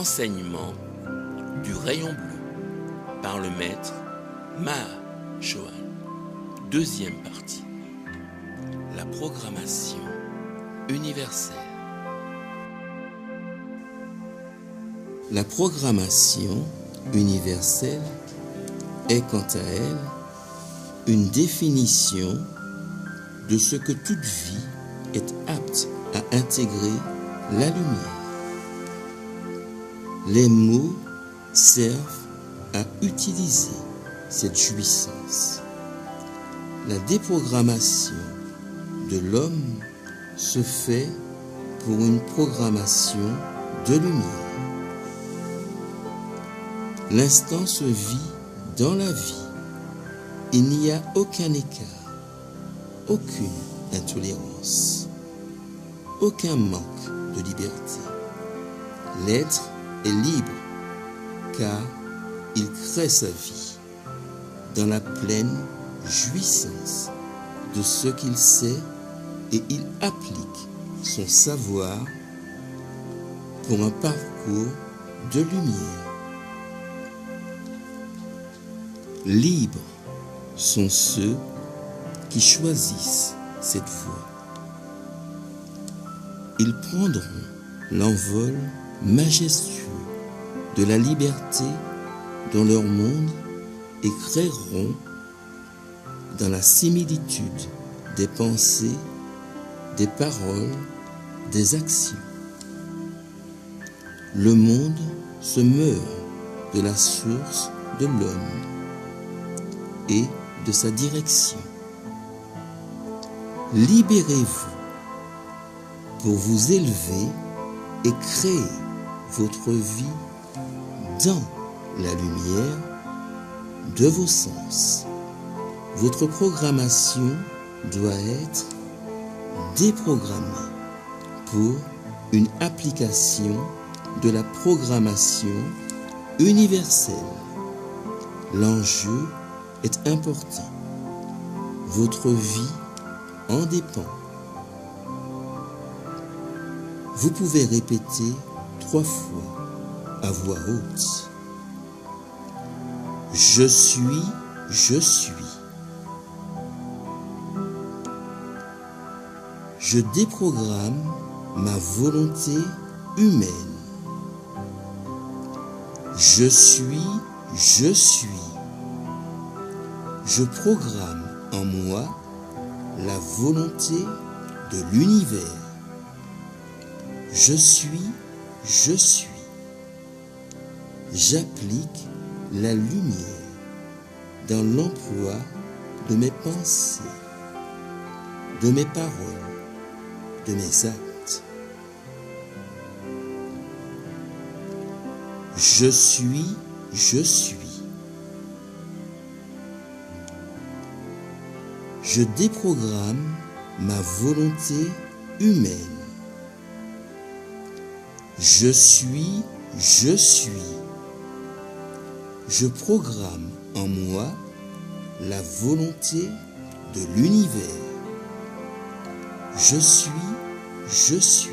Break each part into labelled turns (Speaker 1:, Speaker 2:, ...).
Speaker 1: Enseignement du rayon bleu par le maître Maha Chohan. Deuxième partie. La programmation universelle. La programmation universelle est quant à elle une définition de ce que toute vie est apte à intégrer la lumière. Les mots servent à utiliser cette jouissance. La déprogrammation de l'homme se fait pour une programmation de lumière. L'instant se vit dans la vie. Il n'y a aucun écart, aucune intolérance, aucun manque de liberté. L'être est libre car il crée sa vie dans la pleine jouissance de ce qu'il sait et il applique son savoir pour un parcours de lumière. Libres sont ceux qui choisissent cette voie. Ils prendront l'envol majestueux de la liberté dans leur monde et créeront dans la similitude des pensées, des paroles, des actions. Le monde se meurt de la source de l'homme et de sa direction. Libérez-vous pour vous élever et créer votre vie dans la lumière de vos sens. Votre programmation doit être déprogrammée pour une application de la programmation universelle. L'enjeu est important. Votre vie en dépend. Vous pouvez répéter 3 fois à voix haute. Je suis, je suis. Je déprogramme ma volonté humaine. Je suis, je suis. Je programme en moi la volonté de l'univers. Je suis, je suis. J'applique la lumière dans l'emploi de mes pensées, de mes paroles, de mes actes. Je suis, je suis. Je déprogramme ma volonté humaine. Je suis, je suis. Je programme en moi la volonté de l'univers. Je suis, je suis.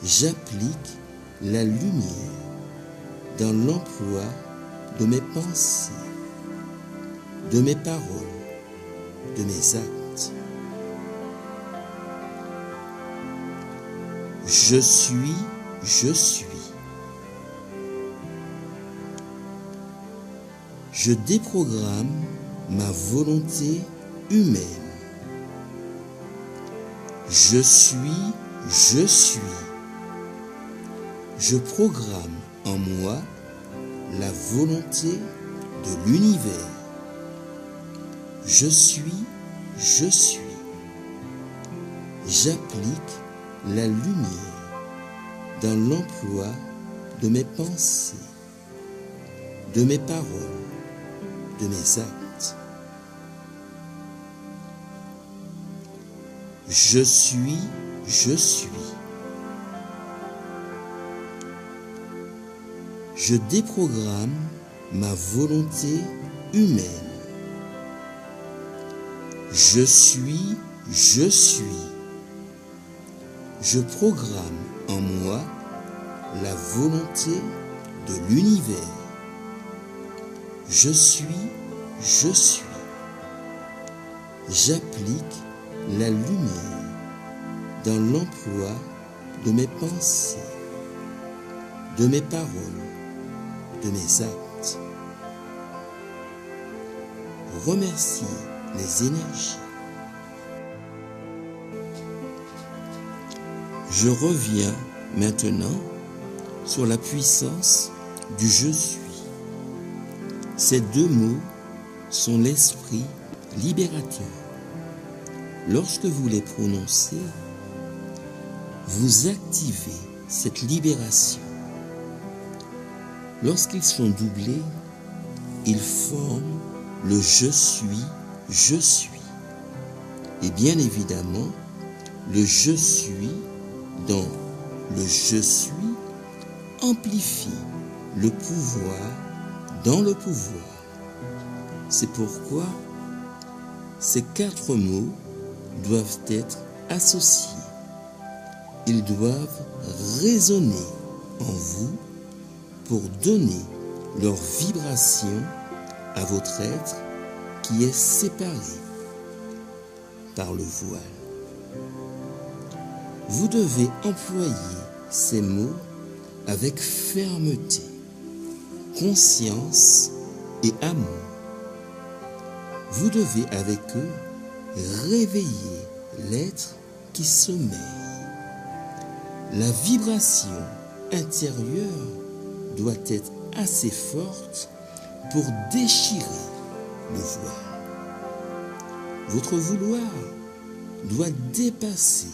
Speaker 1: J'applique la lumière dans l'emploi de mes pensées, de mes paroles, de mes actes. Je suis, je suis. Je déprogramme ma volonté humaine. Je suis, je suis. Je programme en moi la volonté de l'univers. Je suis, je suis. J'applique la lumière dans l'emploi de mes pensées, de mes paroles, de mes actes. Je suis, je suis. Je déprogramme ma volonté humaine. Je suis, je suis. Je programme en moi la volonté de l'univers. Je suis, je suis. J'applique la lumière dans l'emploi de mes pensées, de mes paroles, de mes actes. Remercie les énergies. Je reviens maintenant sur la puissance du je suis. Ces deux mots sont l'esprit libérateur. Lorsque vous les prononcez, vous activez cette libération. Lorsqu'ils sont doublés, ils forment le je suis, je suis. Et bien évidemment, le je suis dans le je suis amplifie le pouvoir dans le pouvoir. C'est pourquoi ces quatre mots doivent être associés. Ils doivent résonner en vous pour donner leur vibration à votre être qui est séparé par le voile. Vous devez employer ces mots avec fermeté, conscience et amour. Vous devez avec eux réveiller l'être qui sommeille. La vibration intérieure doit être assez forte pour déchirer le voile. Votre vouloir doit dépasser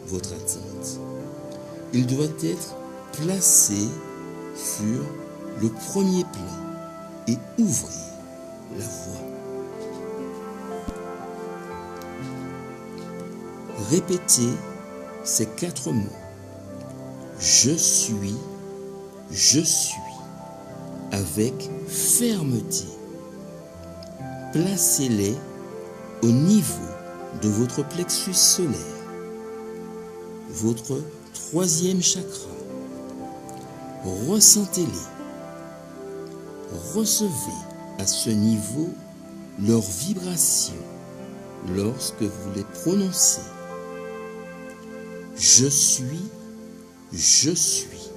Speaker 1: votre attente. Il doit être placé sur le premier plan et ouvrir la voie. Répétez ces quatre mots. Je suis, avec fermeté. Placez-les au niveau de votre plexus solaire, votre troisième chakra. Ressentez-les. Recevez à ce niveau leur vibration lorsque vous les prononcez. Je suis, je suis.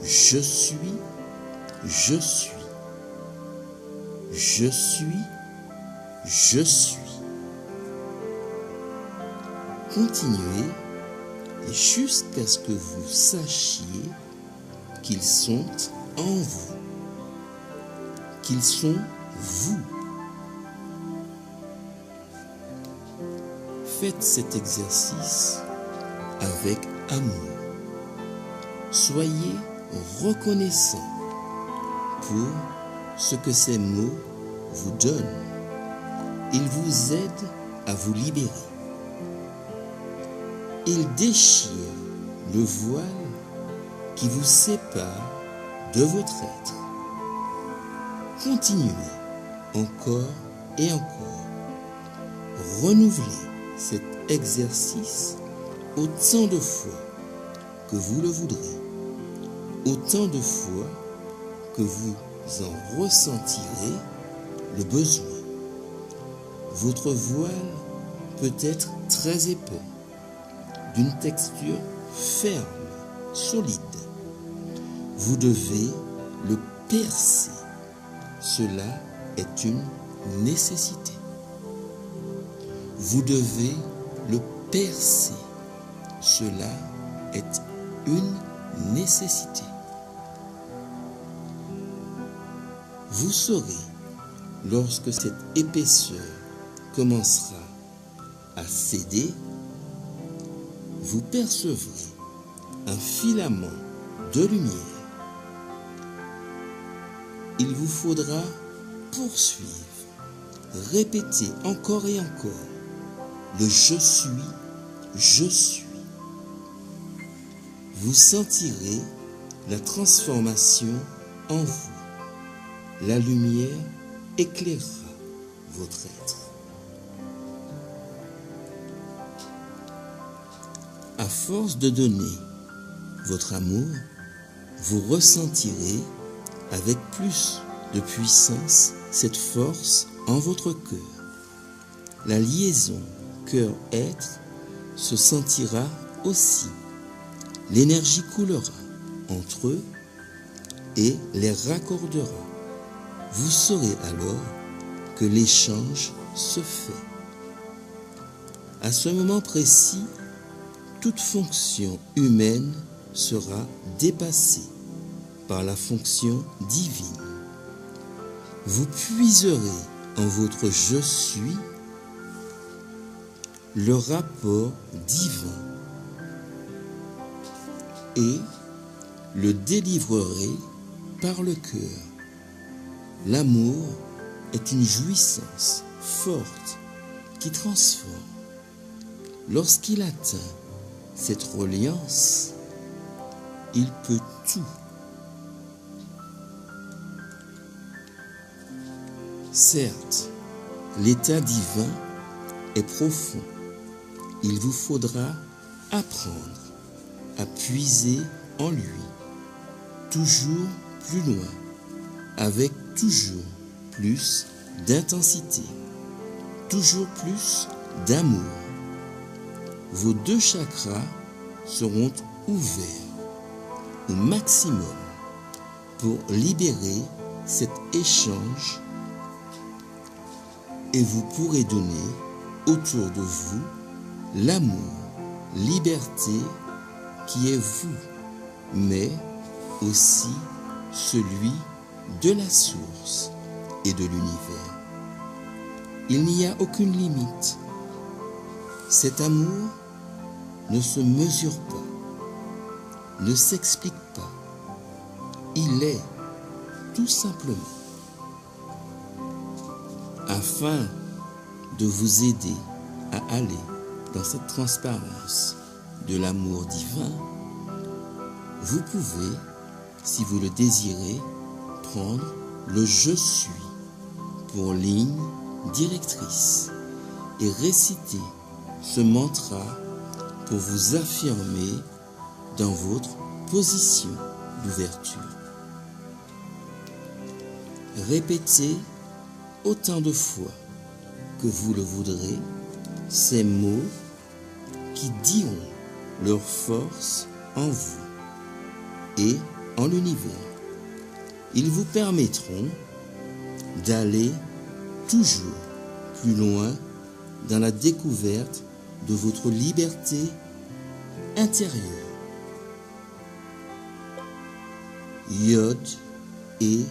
Speaker 1: Je suis, je suis. Je suis, je suis. Continuez jusqu'à ce que vous sachiez qu'ils sont en vous, qu'ils sont vous. Faites cet exercice avec amour. Soyez reconnaissant pour ce que ces mots vous donnent. Ils vous aident à vous libérer. Ils déchirent le voile qui vous sépare de votre être. Continuez encore et encore. Renouvelez cet exercice autant de fois que vous le voudrez, autant de fois que vous en ressentirez le besoin. Votre voile peut être très épais, d'une texture ferme, solide. Vous devez le percer. Cela est une nécessité. Vous devez le percer. Cela est une nécessité. Vous saurez, lorsque cette épaisseur commencera à céder, vous percevrez un filament de lumière. Il vous faudra poursuivre, répéter encore et encore le je suis, je suis. Vous sentirez la transformation en vous. La lumière éclairera votre être. À force de donner votre amour, vous ressentirez avec plus de puissance cette force en votre cœur. La liaison cœur-être se sentira aussi. L'énergie coulera entre eux et les raccordera. Vous saurez alors que l'échange se fait. À ce moment précis, toute fonction humaine sera dépassée par la fonction divine. Vous puiserez en votre je suis le rapport divin et le délivrerez par le cœur. L'amour est une jouissance forte qui transforme. Lorsqu'il atteint cette reliance, il peut tout. Certes, l'état divin est profond. Il vous faudra apprendre à puiser en lui, toujours plus loin, avec toujours plus d'intensité, toujours plus d'amour. Vos deux chakras seront ouverts au maximum pour libérer cet échange et vous pourrez donner autour de vous l'amour, liberté qui est vous, mais aussi celui de la source et de l'univers. Il n'y a aucune limite. Cet amour ne se mesure pas, ne s'explique pas. Il est tout simplement. Afin de vous aider à aller dans cette transparence de l'amour divin, vous pouvez, si vous le désirez, prendre le je suis pour ligne directrice et réciter ce mantra pour vous affirmer dans votre position d'ouverture. Répétez autant de fois que vous le voudrez ces mots qui diront leur force en vous et en l'univers. Ils vous permettront d'aller toujours plus loin dans la découverte de votre liberté intérieure. Yod et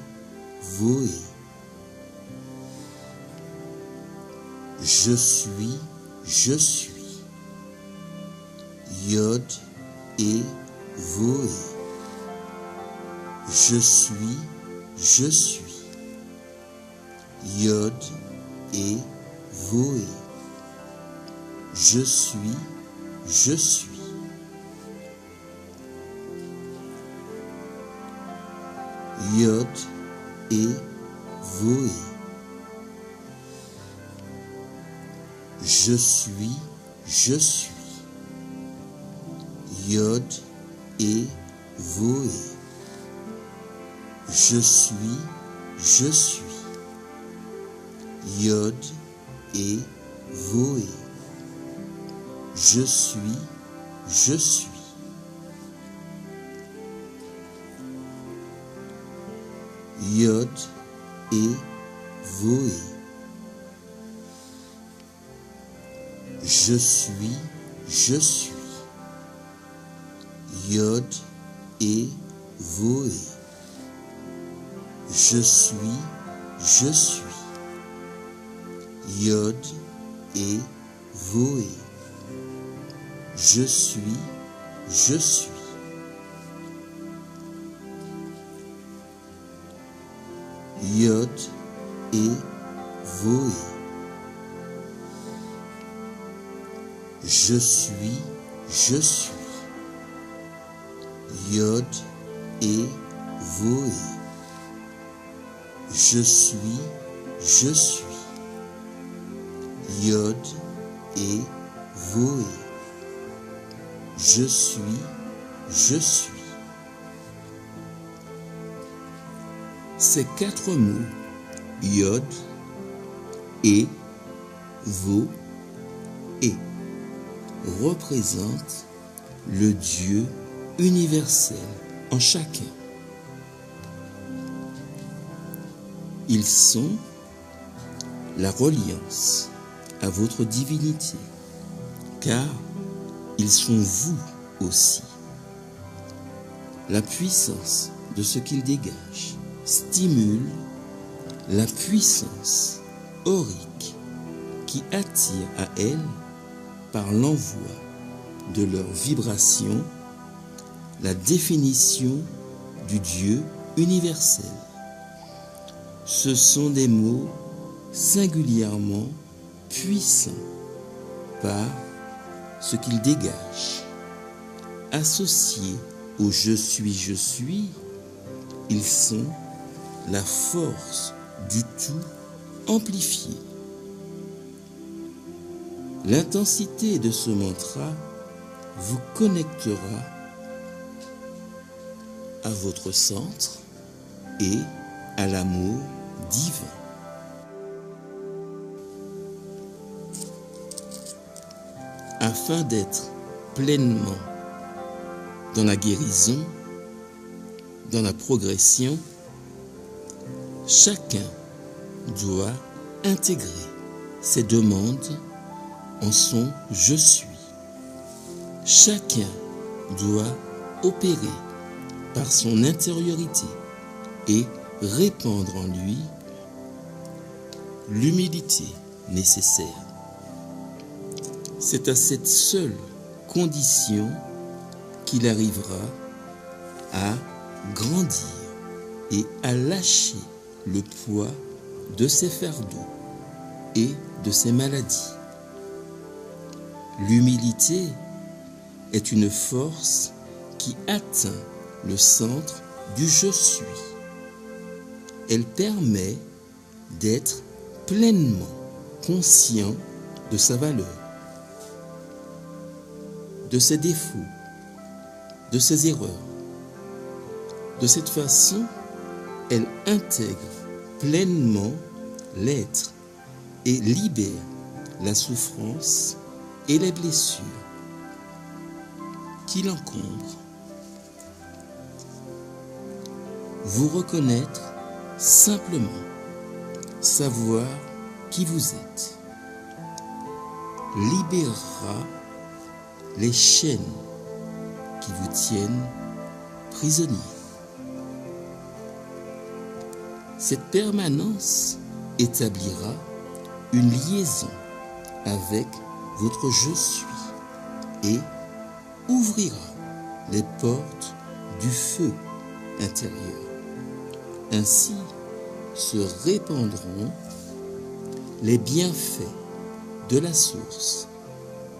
Speaker 1: Voé. Je suis, je suis. Yod et Voé. Je suis, je suis. Yod et Voé. Je suis, je suis. Yod et Voé. Je suis, je suis. Yod et Voé. Je suis, je suis. Yod et Voé. Je suis, je suis. Yod et Voé. Je suis, je suis. Yod et Voé. Je suis, je suis. Yod et Voé. Je suis, je suis. Yod et Voé. Je suis, je suis. Yod et Voé. Je suis, je suis. Yod et Voé. Je suis, je suis. Ces 4 mots, Yod, et, Vo, et, représentent le Dieu universel en chacun. Ils sont la reliance à votre divinité, car ils sont vous aussi. La puissance de ce qu'ils dégagent stimule la puissance aurique qui attire à elle par l'envoi de leur vibration la définition du Dieu universel. Ce sont des mots singulièrement puissants par ce qu'ils dégagent. Associés au je suis, ils sont la force du tout amplifiée. L'intensité de ce mantra vous connectera à votre centre et à l'amour divin. Afin d'être pleinement dans la guérison, dans la progression, chacun doit intégrer ses demandes en son je suis. Chacun doit opérer par son intériorité et répandre en lui l'humilité nécessaire. C'est à cette seule condition qu'il arrivera à grandir et à lâcher le poids de ses fardeaux et de ses maladies. L'humilité est une force qui atteint le centre du je suis. Elle permet d'être pleinement conscient de sa valeur, de ses défauts, de ses erreurs. De cette façon, elle intègre pleinement l'être et libère la souffrance et les blessures qui l'encombrent. Vous reconnaître simplement, savoir qui vous êtes, libérera les chaînes qui vous tiennent prisonnier. Cette permanence établira une liaison avec votre je suis et ouvrira les portes du feu intérieur. Ainsi se répandront les bienfaits de la source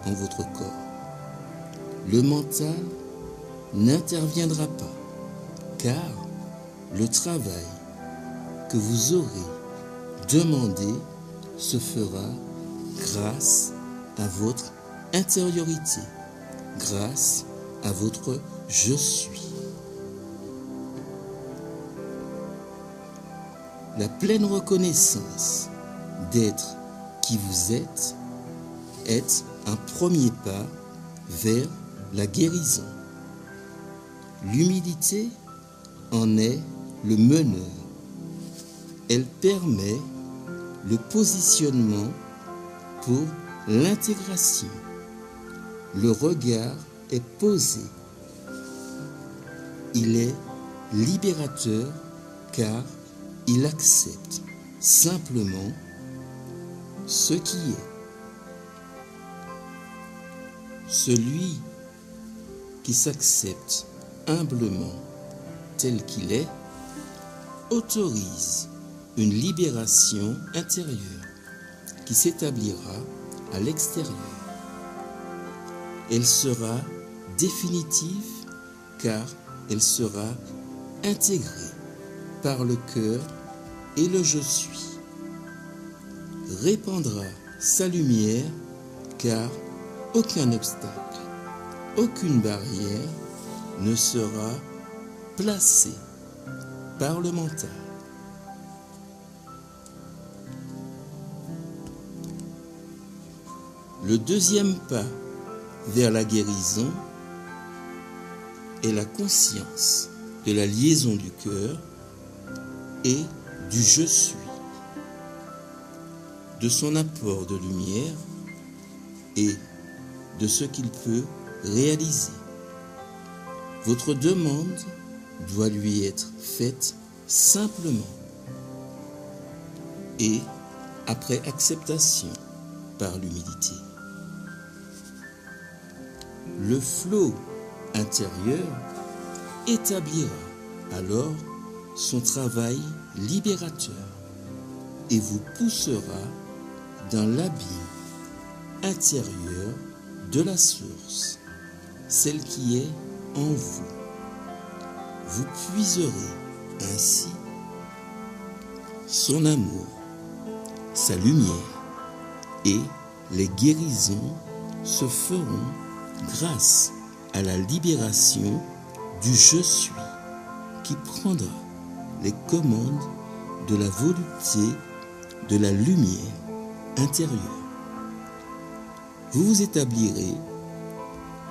Speaker 1: en votre corps. Le mental n'interviendra pas, car le travail que vous aurez demandé se fera grâce à votre intériorité, grâce à votre je suis. La pleine reconnaissance d'être qui vous êtes est un premier pas vers la guérison. L'humilité en est le meneur. Elle permet le positionnement pour l'intégration. Le regard est posé. Il est libérateur car il accepte simplement ce qui est. Celui qui s'accepte humblement tel qu'il est autorise une libération intérieure qui s'établira à l'extérieur. Elle sera définitive car elle sera intégrée par le cœur et le je suis. Répandra sa lumière car aucun obstacle, aucune barrière ne sera placé par le mental. Le deuxième pas vers la guérison est la conscience de la liaison du cœur et du je suis, de son apport de lumière et de ce qu'il peut réaliser. Votre demande doit lui être faite simplement et après acceptation par l'humilité. Le flot intérieur établira alors son travail libérateur et vous poussera dans l'abîme intérieur de la source, celle qui est en vous. Vous puiserez ainsi son amour, sa lumière, et les guérisons se feront grâce à la libération du je suis qui prendra les commandes de la volonté de la lumière intérieure. Vous vous établirez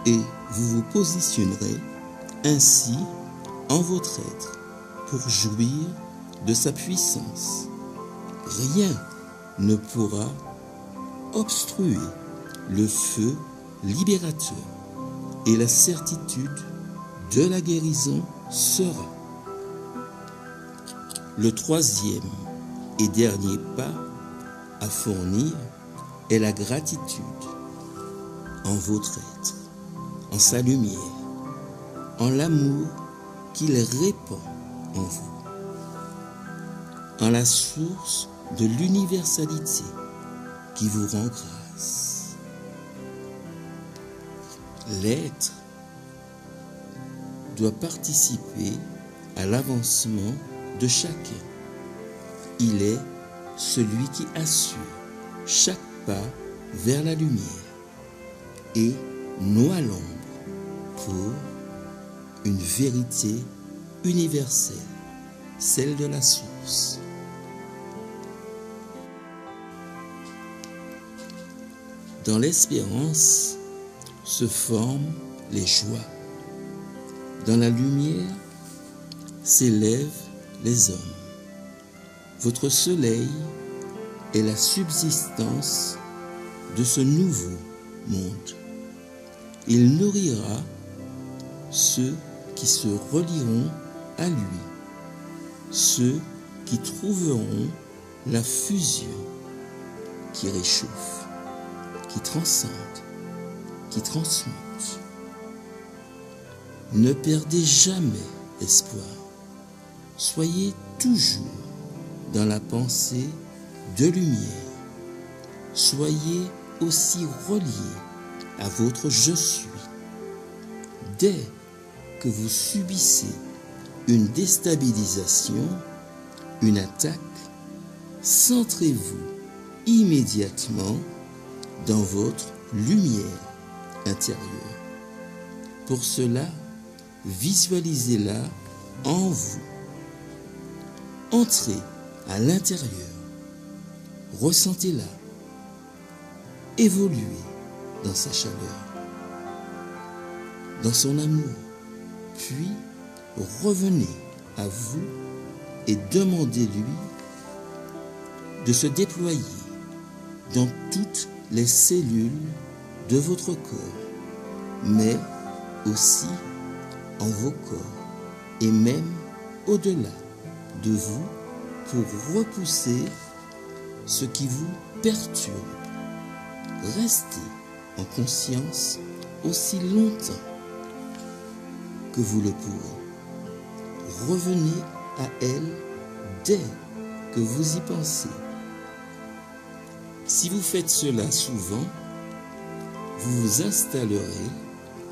Speaker 1: et vous vous positionnerez ainsi en votre être pour jouir de sa puissance. Rien ne pourra obstruer le feu libérateur et la certitude de la guérison sera. Le troisième et dernier pas à fournir est la gratitude en votre être, en sa lumière, en l'amour qu'il répand en vous, en la source de l'universalité qui vous rend grâce. L'être doit participer à l'avancement de chacun. Il est celui qui assure chaque pas vers la lumière et noie l'ombre pour une vérité universelle, celle de la source. Dans l'espérance se forment les joies. Dans la lumière s'élèvent les hommes. Votre soleil est la subsistance de ce nouveau monde. Il nourrira ceux qui se relieront à lui, ceux qui trouveront la fusion qui réchauffe, qui transcende, qui transmute. Ne perdez jamais espoir. Soyez toujours dans la pensée de lumière. Soyez aussi reliés à votre je suis. Dès que vous subissez une déstabilisation, une attaque, centrez-vous immédiatement dans votre lumière intérieure. Pour cela, visualisez-la en vous. Entrez à l'intérieur, ressentez-la, évoluez dans sa chaleur, dans son amour, puis revenez à vous et demandez-lui de se déployer dans toutes les cellules de votre corps, mais aussi en vos corps et même au-delà de vous pour repousser ce qui vous perturbe. Restez en conscience aussi longtemps que vous le pourrez. Revenez à elle dès que vous y pensez. Si vous faites cela souvent, vous vous installerez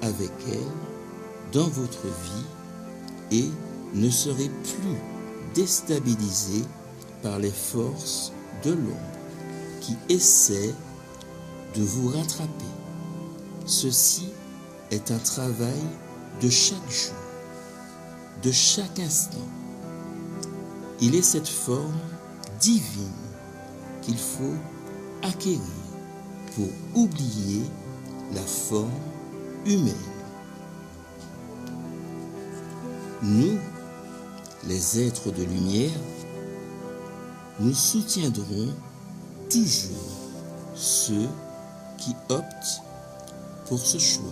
Speaker 1: avec elle dans votre vie et ne serez plus déstabilisé par les forces de l'ombre qui essaient de vous rattraper. Ceci est un travail de chaque jour, de chaque instant. Il est cette forme divine qu'il faut acquérir pour oublier la forme humaine. Nous, les êtres de lumière, nous soutiendrons toujours ceux qui optent pour ce choix.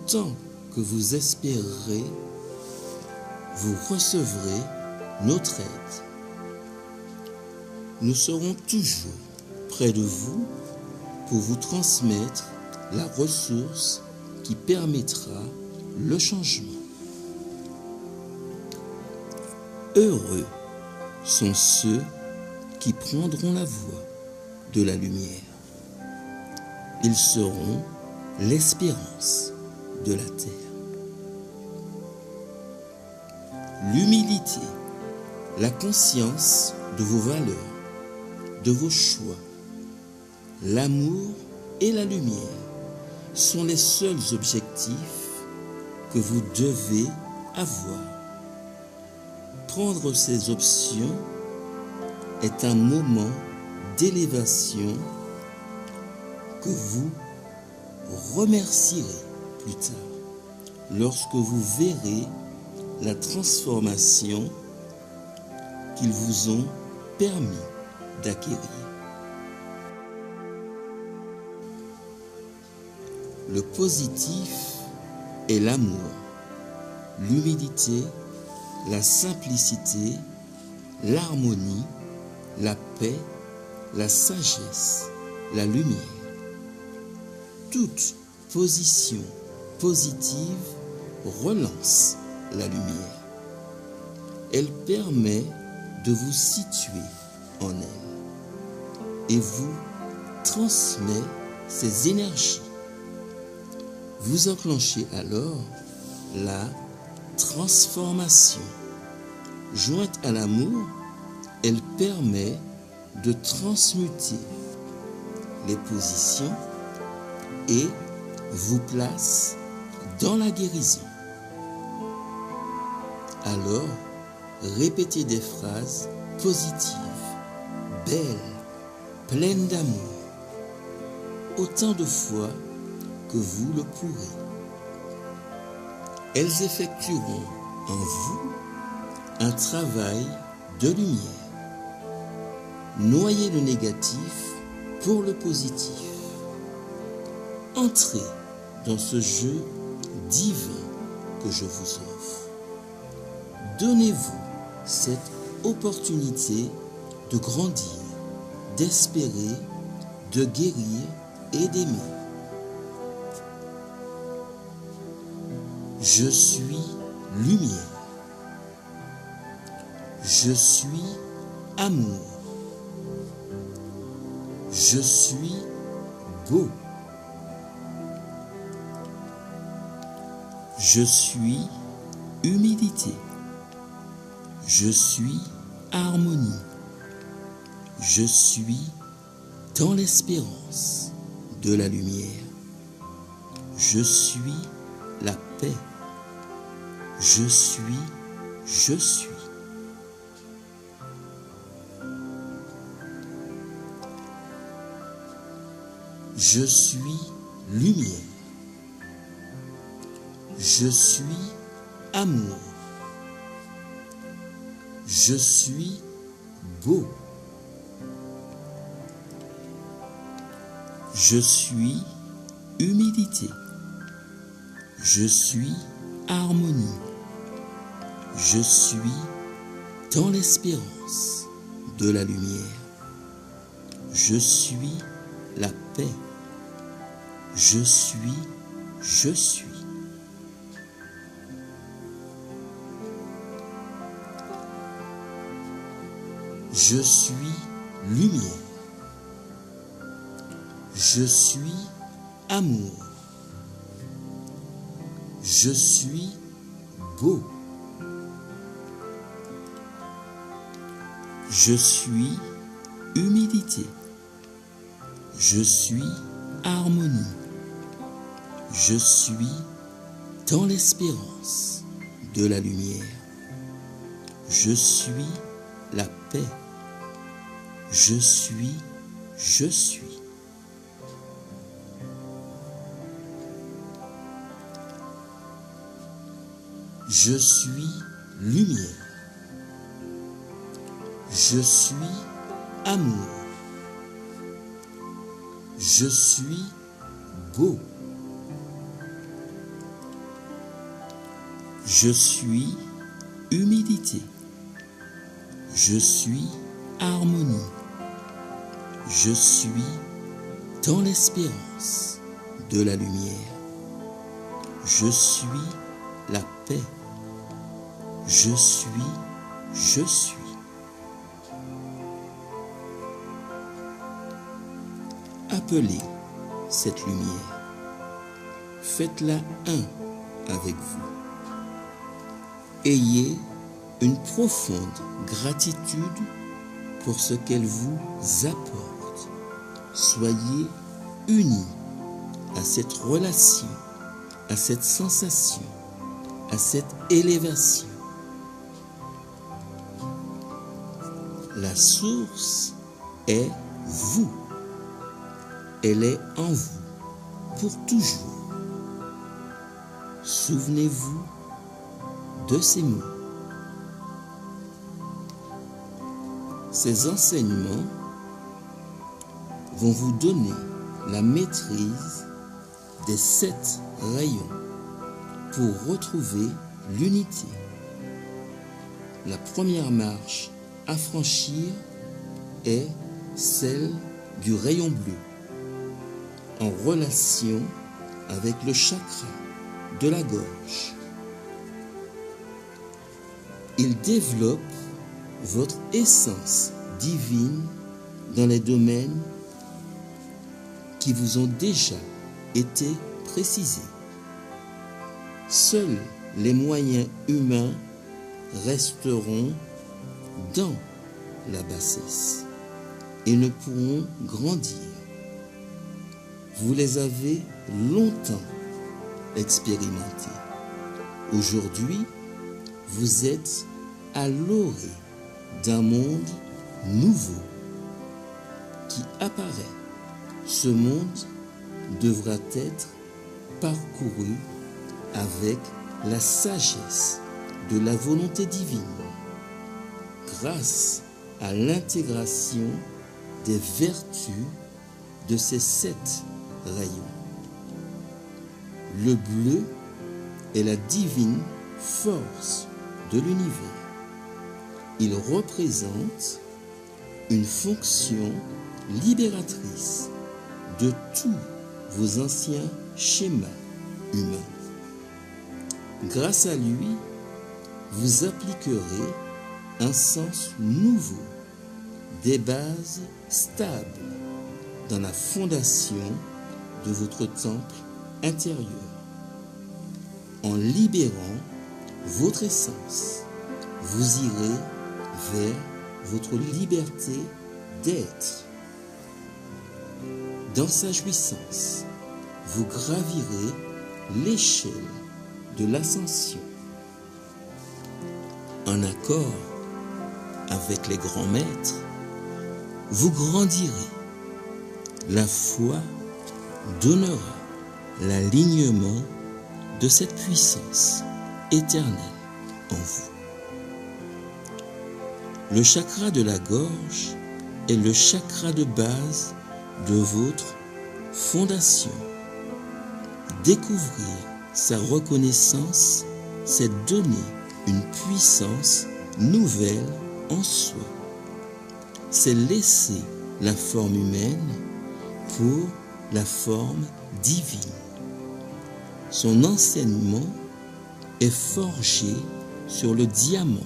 Speaker 1: Tant que vous espérerez, vous recevrez notre aide. Nous serons toujours près de vous pour vous transmettre la ressource qui permettra le changement. Heureux sont ceux qui prendront la voie de la lumière. Ils seront l'espérance de la terre. L'humilité, la conscience de vos valeurs, de vos choix, l'amour et la lumière sont les seuls objectifs que vous devez avoir. Prendre ces options est un moment d'élévation que vous remercierez plus tard lorsque vous verrez la transformation qu'ils vous ont permis d'acquérir. Le positif est l'amour, l'humilité, la simplicité, l'harmonie, la paix, la sagesse, la lumière. Toute position positive relance la lumière. Elle permet de vous situer en elle et vous transmet ses énergies. Vous enclenchez alors la transformation. Jointe à l'amour, elle permet de transmuter les positions et vous place dans la guérison. Alors, répétez des phrases positives, belles, pleines d'amour, autant de fois que vous le pourrez. Elles effectueront en vous un travail de lumière. Noyez le négatif pour le positif. Entrez dans ce jeu divin que je vous offre. Donnez-vous cette opportunité de grandir, d'espérer, de guérir et d'aimer. Je suis lumière. Je suis amour. Je suis beau. Je suis humilité. Je suis harmonie. Je suis dans l'espérance de la lumière. Je suis la paix. Je suis. Je suis. Je suis lumière. Je suis amour. Je suis beau. Je suis humilité. Je suis harmonie. Je suis dans l'espérance de la lumière. Je suis la paix. Je suis. Je suis. Je suis lumière. Je suis amour. Je suis beau. Je suis humilité. Je suis harmonie. Je suis dans l'espérance de la lumière. Je suis la paix. Je suis. Je suis. Je suis lumière. Je suis amour. Je suis beau. Je suis humilité. Je suis harmonie. Je suis dans l'espérance de la lumière. Je suis la paix. Je suis. Je suis. Appelez cette lumière. Faites-la un avec vous. Ayez une profonde gratitude pour ce qu'elle vous apporte. Soyez unis à cette relation, à cette sensation, à cette élévation. La source est vous. Elle est en vous pour toujours. Souvenez-vous de ces mots. Ces enseignements vont vous donner la maîtrise des 7 rayons pour retrouver l'unité. La première marche à franchir est celle du rayon bleu, en relation avec le chakra de la gorge. Il développe votre essence divine dans les domaines qui vous ont déjà été précisés. Seuls les moyens humains resteront dans la bassesse et ne pourront grandir. Vous les avez longtemps expérimentés. Aujourd'hui, vous êtes à l'orée d'un monde nouveau qui apparaît. Ce monde devra être parcouru avec la sagesse de la volonté divine, grâce à l'intégration des vertus de ces 7 rayons. Le bleu est la divine force de l'univers. Il représente une fonction libératrice de tous vos anciens schémas humains. Grâce à lui, vous appliquerez un sens nouveau, des bases stables dans la fondation de votre temple intérieur. En libérant votre essence, vous irez vers votre liberté d'être. Dans sa jouissance, vous gravirez l'échelle de l'ascension. En accord avec les grands maîtres, vous grandirez. La foi donnera l'alignement de cette puissance éternelle en vous. Le chakra de la gorge est le chakra de base de votre fondation. Découvrir sa reconnaissance, c'est donner une puissance nouvelle en soi. C'est laisser la forme humaine pour la forme divine. Son enseignement est forgé sur le diamant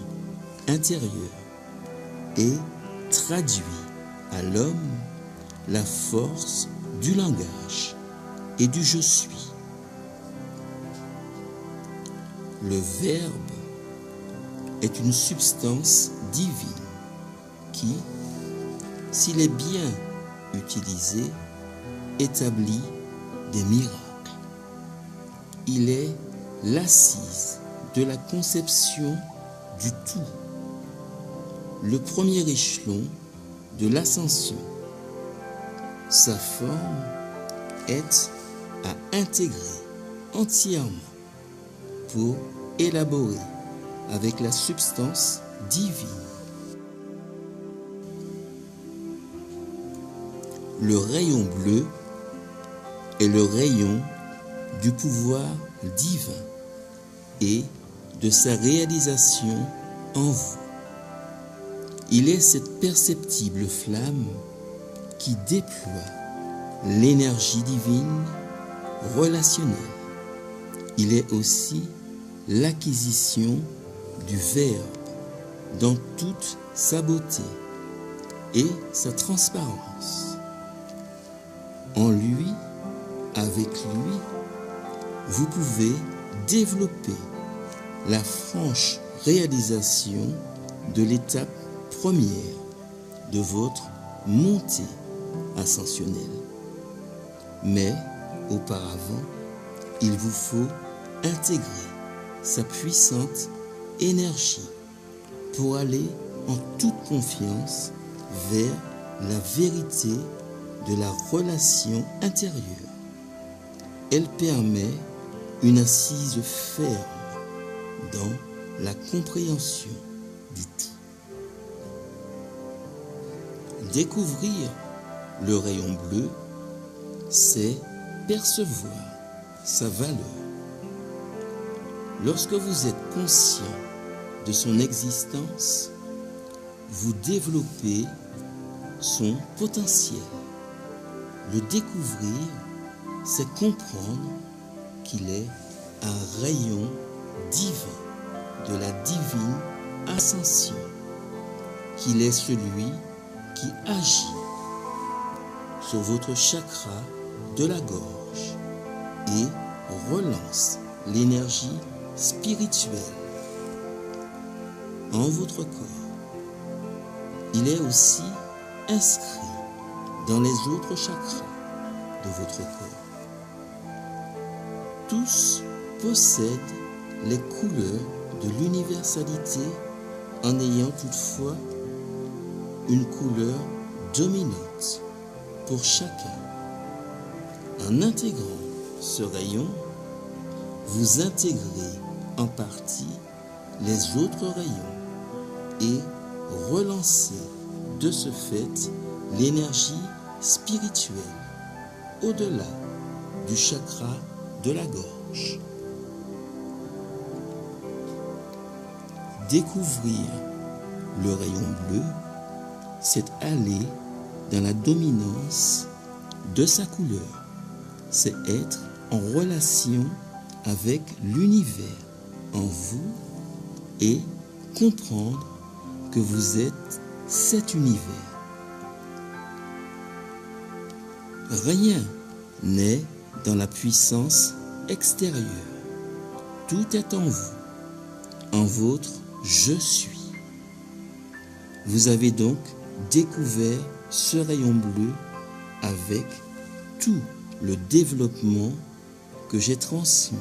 Speaker 1: intérieur et traduit à l'homme la force du langage et du je suis. Le Verbe est une substance divine qui, s'il est bien utilisé, établit des miracles. Il est l'assise de la conception du tout, le premier échelon de l'ascension. Sa forme est à intégrer entièrement pour élaborer avec la substance divine. Le rayon bleu est le rayon du pouvoir divin et de sa réalisation en vous. Il est cette perceptible flamme qui déploie l'énergie divine relationnelle. Il est aussi l'acquisition du Verbe dans toute sa beauté et sa transparence. En lui, avec lui, vous pouvez développer la franche réalisation de l'étape première de votre montée ascensionnelle. Mais auparavant, il vous faut intégrer sa puissante énergie pour aller en toute confiance vers la vérité de la relation intérieure. Elle permet une assise ferme dans la compréhension du tout. Découvrir le rayon bleu, c'est percevoir sa valeur. Lorsque vous êtes conscient de son existence, vous développez son potentiel. Le découvrir, c'est comprendre qu'il est un rayon divin de la divine ascension, qu'il est celui qui agit sur votre chakra de la gorge et relance l'énergie spirituelle en votre corps. Il est aussi inscrit dans les autres chakras de votre corps. Tous possèdent les couleurs de l'universalité en ayant toutefois une couleur dominante pour chacun. En intégrant ce rayon, vous intégrez en partie les autres rayons et relancez de ce fait l'énergie spirituelle au-delà du chakra de la gorge. Découvrir le rayon bleu, c'est aller dans la dominance de sa couleur. C'est être en relation avec l'univers en vous et comprendre que vous êtes cet univers. Rien n'est dans la puissance extérieure. Tout est en vous, en votre je suis. Vous avez donc découvert ce rayon bleu avec tout le développement que j'ai transmis.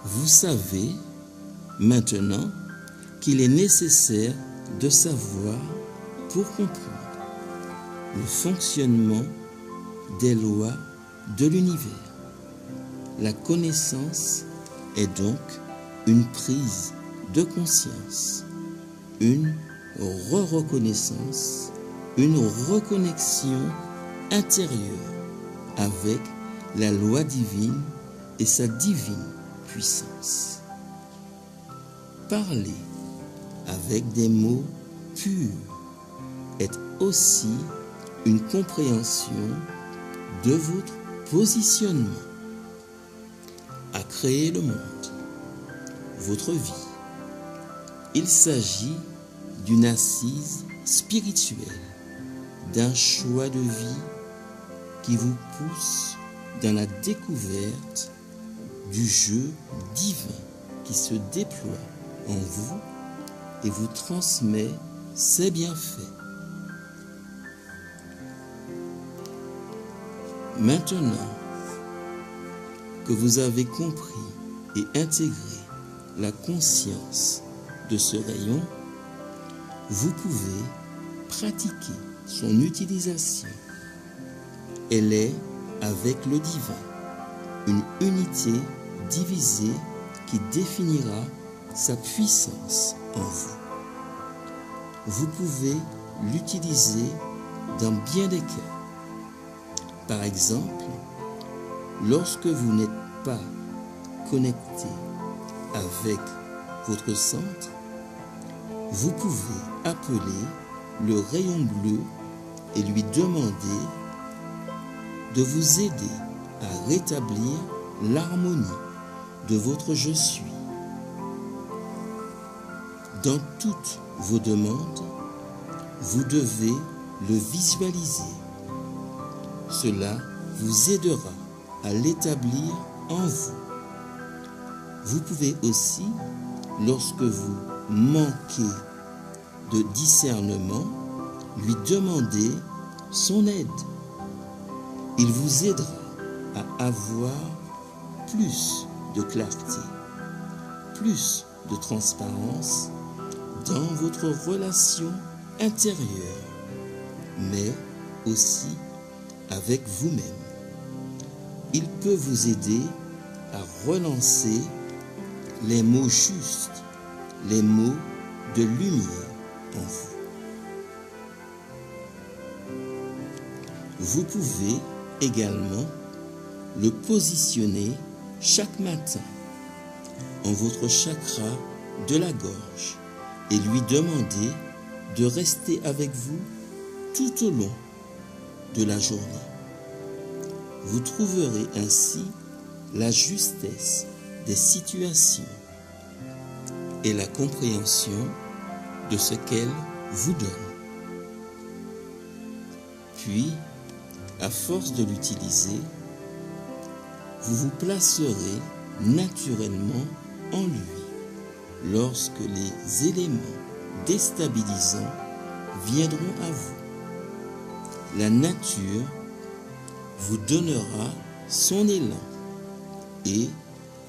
Speaker 1: Vous savez maintenant qu'il est nécessaire de savoir pour comprendre le fonctionnement des lois de l'univers. La connaissance est donc une prise de conscience, une re-reconnaissance, une reconnexion intérieure avec la loi divine et sa divine puissance. Parler avec des mots purs est aussi une compréhension de votre positionnement à créer le monde, votre vie. Il s'agit d'une assise spirituelle, d'un choix de vie qui vous pousse dans la découverte du jeu divin qui se déploie en vous et vous transmet ses bienfaits. Maintenant, que vous avez compris et intégré la conscience de ce rayon, vous pouvez pratiquer son utilisation. Elle est avec le divin, une unité divisée qui définira sa puissance en vous. Vous pouvez l'utiliser dans bien des cas. Par exemple, lorsque vous n'êtes pas connecté avec votre centre, vous pouvez appeler le rayon bleu et lui demander de vous aider à rétablir l'harmonie de votre je suis. Dans toutes vos demandes, vous devez le visualiser. Cela vous aidera à l'établir en vous. Vous pouvez aussi, lorsque vous manquez de discernement, lui demander son aide. Il vous aidera à avoir plus de clarté, plus de transparence dans votre relation intérieure, mais aussi avec vous-même. Il peut vous aider à relancer les mots justes, les mots de lumière en vous. Vous pouvez également le positionner chaque matin en votre chakra de la gorge et lui demander de rester avec vous tout au long de la journée. Vous trouverez ainsi la justesse des situations et la compréhension de ce qu'elle vous donne. Puis, à force de l'utiliser, vous vous placerez naturellement en lui lorsque les éléments déstabilisants viendront à vous. La nature vous donnera son élan et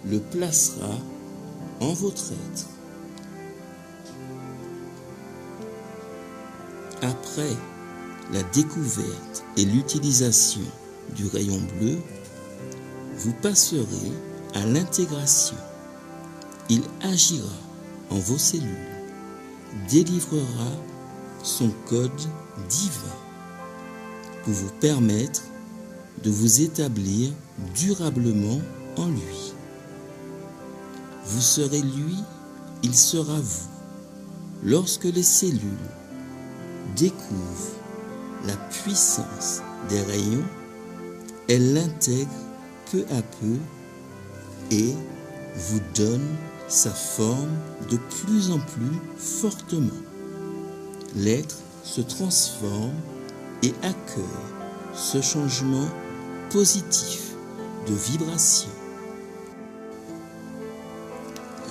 Speaker 1: le placera en votre être. Après la découverte et l'utilisation du rayon bleu, vous passerez à l'intégration. Il agira en vos cellules, délivrera son code divin pour vous permettre de vous établir durablement en lui. Vous serez lui, il sera vous. Lorsque les cellules découvrent la puissance des rayons, elles l'intègrent peu à peu et vous donnent sa forme de plus en plus fortement. L'être se transforme et accueille ce changement positif de vibration.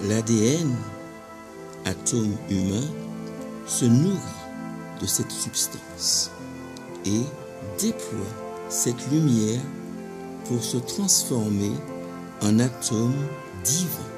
Speaker 1: L'ADN, atome humain, se nourrit de cette substance et déploie cette lumière pour se transformer en atome divin.